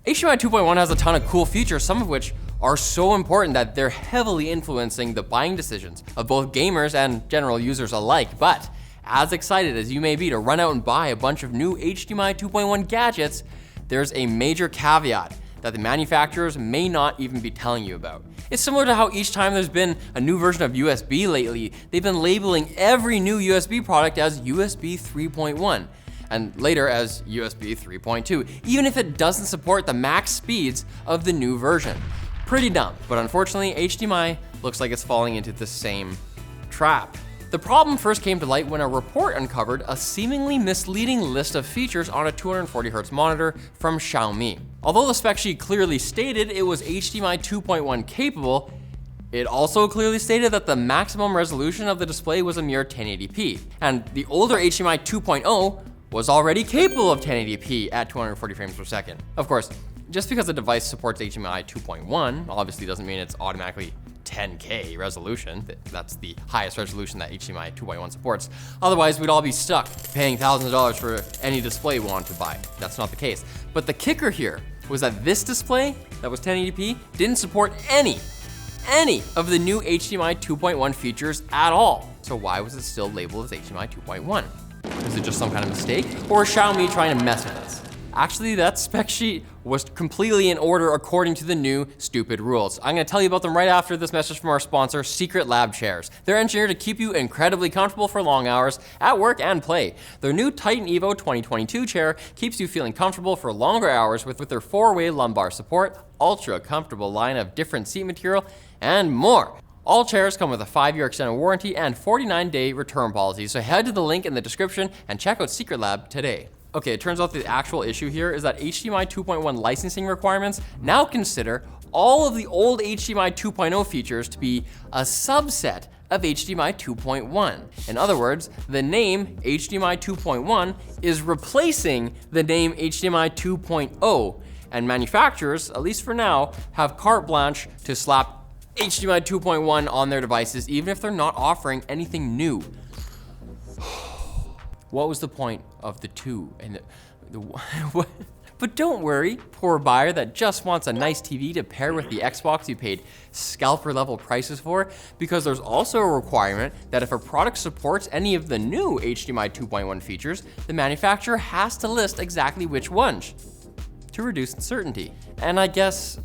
HDMI 2.1 has a ton of cool features, some of which are so important that they're heavily influencing the buying decisions of both gamers and general users alike. But as excited as you may be to run out and buy a bunch of new HDMI 2.1 gadgets, there's a major caveat that the manufacturers may not even be telling you about. It's similar to how each time there's been a new version of USB lately, they've been labeling every new USB product as USB 3.1 and later as USB 3.2, even if it doesn't support the max speeds of the new version. Pretty dumb, but unfortunately, HDMI looks like it's falling into the same trap. The problem first came to light when a report uncovered a seemingly misleading list of features on a 240Hz monitor from Xiaomi. Although the spec sheet clearly stated it was HDMI 2.1 capable, it also clearly stated that the maximum resolution of the display was a mere 1080p, and the older HDMI 2.0 was already capable of 1080p at 240 frames per second. Of course, just because a device supports HDMI 2.1 obviously doesn't mean it's automatically 10K resolution. That's the highest resolution that HDMI 2.1 supports. Otherwise, we'd all be stuck paying thousands of dollars for any display we wanted to buy. That's not the case. But the kicker here was that this display that was 1080p didn't support any of the new HDMI 2.1 features at all. So why was it still labeled as HDMI 2.1? Was it just some kind of mistake? Or is Xiaomi trying to mess with us? Actually, that spec sheet was completely in order according to the new stupid rules. I'm gonna tell you about them right after this message from our sponsor, Secret Lab Chairs. They're engineered to keep you incredibly comfortable for long hours at work and play. Their new Titan Evo 2022 chair keeps you feeling comfortable for longer hours with their 4-way lumbar support, ultra comfortable line of different seat material, and more. All chairs come with a 5-year extended warranty and 49-day return policy, so head to the link in the description and check out Secret Lab today. Okay, it turns out the actual issue here is that HDMI 2.1 licensing requirements now consider all of the old HDMI 2.0 features to be a subset of HDMI 2.1. In other words, the name HDMI 2.1 is replacing the name HDMI 2.0, and manufacturers, at least for now, have carte blanche to slap HDMI 2.1 on their devices, even if they're not offering anything new. What was the point of the 2 and what? But don't worry, poor buyer that just wants a nice TV to pair with the Xbox you paid scalper level prices for, because there's also a requirement that if a product supports any of the new HDMI 2.1 features, the manufacturer has to list exactly which ones to reduce uncertainty. And I guess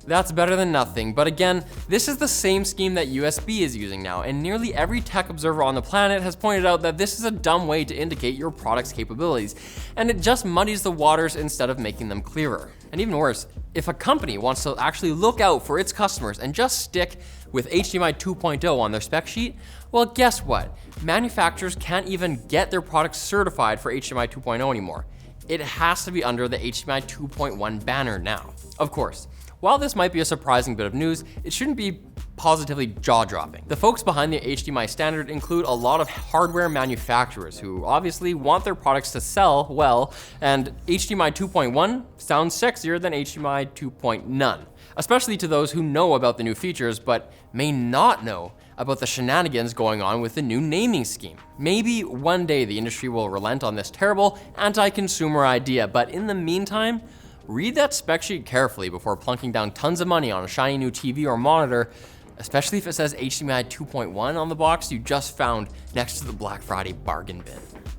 that's better than nothing, but again, this is the same scheme that USB is using now, and nearly every tech observer on the planet has pointed out that this is a dumb way to indicate your product's capabilities, and it just muddies the waters instead of making them clearer. And even worse, if a company wants to actually look out for its customers and just stick with HDMI 2.0 on their spec sheet, well, guess what? Manufacturers can't even get their products certified for HDMI 2.0 anymore. It has to be under the HDMI 2.1 banner now. Of course, while this might be a surprising bit of news, it shouldn't be positively jaw-dropping. The folks behind the HDMI standard include a lot of hardware manufacturers who obviously want their products to sell well, and HDMI 2.1 sounds sexier than HDMI 2.0, especially to those who know about the new features but may not know about the shenanigans going on with the new naming scheme. Maybe one day the industry will relent on this terrible anti-consumer idea, but in the meantime, read that spec sheet carefully before plunking down tons of money on a shiny new TV or monitor, especially if it says HDMI 2.1 on the box you just found next to the Black Friday bargain bin.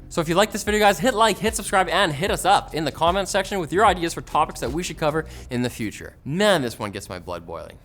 So if you like this video, guys, hit like, hit subscribe, and hit us up in the comments section with your ideas for topics that we should cover in the future. Man, this one gets my blood boiling.